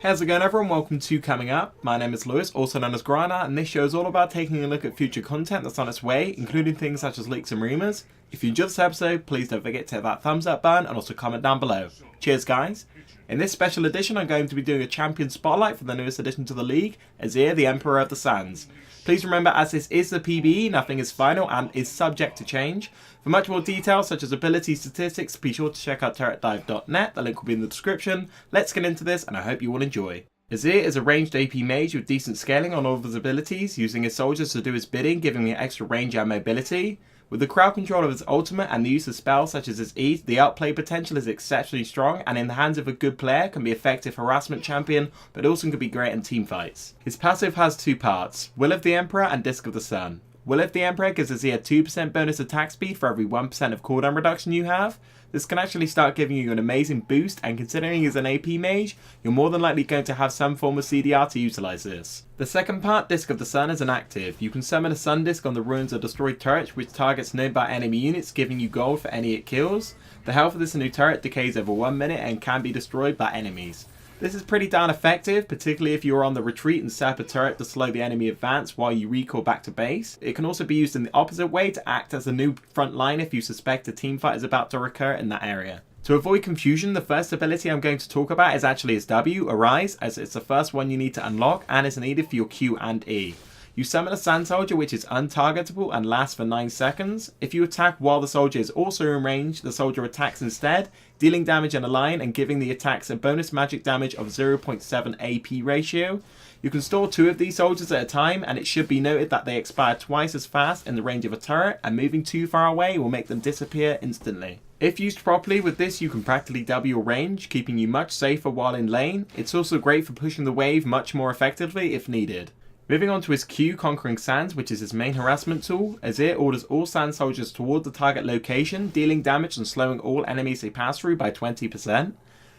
How's it going everyone? Welcome to Coming Up. My name is Lewis, also known as Grinder, and this show is all about taking a look at future content that's on its way, including things such as leaks and rumours. If you enjoyed this episode, please don't forget to hit that thumbs up button and also comment down below. Cheers guys! In this special edition I'm going to be doing a champion spotlight for the newest addition to the league, Azir, the Emperor of the Sands. Please remember, as this is the PBE, nothing is final and is subject to change. For much more details such as ability statistics, be sure to check out turretdive.net, the link will be in the description. Let's get into this and I hope you will enjoy. Azir is a ranged AP mage with decent scaling on all of his abilities, using his soldiers to do his bidding, giving him extra range and mobility. With the crowd control of his ultimate and the use of spells such as his E, the outplay potential is exceptionally strong and in the hands of a good player can be effective harassment champion, but also can be great in team fights. His passive has two parts, Will of the Emperor and Disc of the Sun. Will of the Emperor gives Azir a 2% bonus attack speed for every 1% of cooldown reduction you have. This can actually start giving you an amazing boost, and considering he's an AP mage, you're more than likely going to have some form of CDR to utilise this. The second part, Disc of the Sun, is an active. You can summon a Sun Disc on the ruins of destroyed turrets which targets nearby enemy units, giving you gold for any it kills. The health of this new turret decays over 1 minute and can be destroyed by enemies. This is pretty darn effective, particularly if you're on the retreat and set up a turret to slow the enemy advance while you recall back to base. It can also be used in the opposite way to act as a new front line if you suspect a teamfight is about to recur in that area. To avoid confusion, the first ability I'm going to talk about is actually his W, Arise, as it's the first one you need to unlock and is needed for your Q and E. You summon a Sand Soldier which is untargetable and lasts for 9 seconds. If you attack while the soldier is also in range, the soldier attacks instead, dealing damage in a line and giving the attacks a bonus magic damage of 0.7 AP ratio. You can store 2 of these soldiers at a time, and it should be noted that they expire twice as fast in the range of a turret, and moving too far away will make them disappear instantly. If used properly with this, you can practically double your range, keeping you much safer while in lane. It's also great for pushing the wave much more effectively if needed. Moving on to his Q, Conquering Sands, which is his main harassment tool, Azir orders all sand soldiers toward the target location, dealing damage and slowing all enemies they pass through by 20%.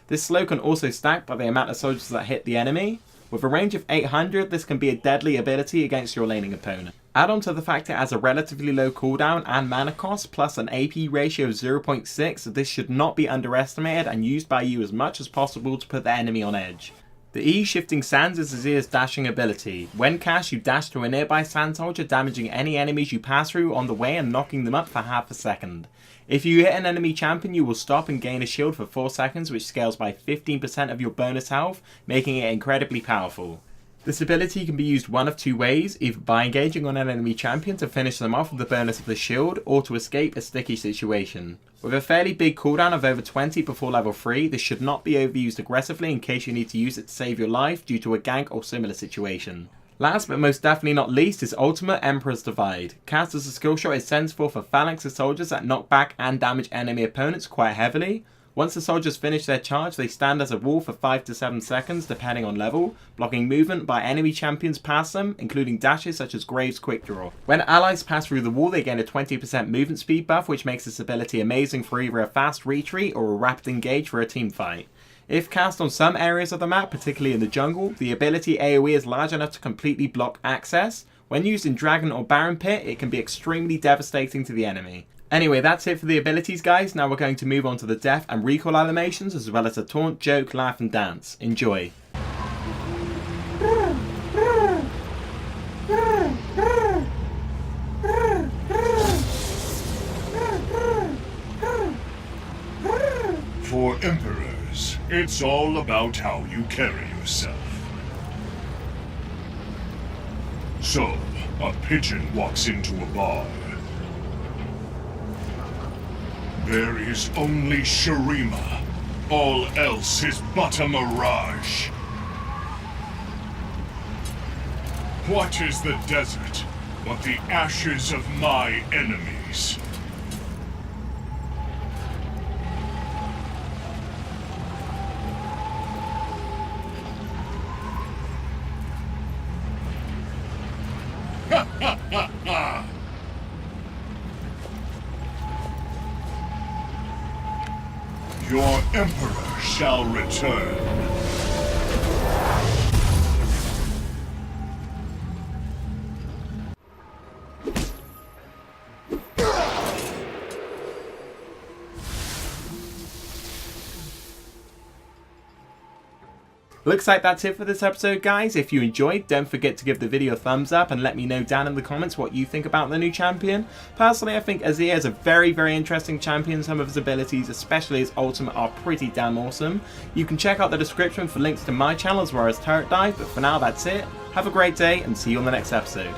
This slow can also stack by the amount of soldiers that hit the enemy. With a range of 800, this can be a deadly ability against your laning opponent. Add on to the fact it has a relatively low cooldown and mana cost, plus an AP ratio of 0.6, this should not be underestimated and used by you as much as possible to put the enemy on edge. The E, Shifting Sands, is Azir's dashing ability. When cast, you dash through a nearby sand soldier, damaging any enemies you pass through on the way and knocking them up for half a second. If you hit an enemy champion, you will stop and gain a shield for 4 seconds, which scales by 15% of your bonus health, making it incredibly powerful. This ability can be used one of 2 ways, either by engaging on an enemy champion to finish them off with the bonus of the shield, or to escape a sticky situation. With a fairly big cooldown of over 20 before level 3, this should not be overused aggressively in case you need to use it to save your life due to a gank or similar situation. Last but most definitely not least is Ultimate Emperor's Divide. Cast as a skill shot is sensible for phalanx of soldiers that knock back and damage enemy opponents quite heavily. Once the soldiers finish their charge, they stand as a wall for 5 to 7 seconds depending on level, blocking movement by enemy champions past them, including dashes such as Graves' Quick Draw. When allies pass through the wall, they gain a 20% movement speed buff, which makes this ability amazing for either a fast retreat or a rapid engage for a team fight. If cast on some areas of the map, particularly in the jungle, the ability AoE is large enough to completely block access. When used in Dragon or Baron Pit, it can be extremely devastating to the enemy. Anyway, that's it for the abilities guys. Now we're going to move on to the death and recall animations, as well as the taunt, joke, laugh and dance. Enjoy. For emperors, it's all about how you carry yourself. So, a pigeon walks into a bar. There is only Shurima. All else is but a mirage. What is the desert but the ashes of my enemies? Ha ha ha ha! Your Emperor shall return. Looks like that's it for this episode, guys. If you enjoyed, don't forget to give the video a thumbs up and let me know down in the comments what you think about the new champion. Personally, I think Azir is a very, very interesting champion. Some of his abilities, especially his ultimate, are pretty damn awesome. You can check out the description for links to my channel as well as Turret Dive, but for now, that's it. Have a great day and see you on the next episode.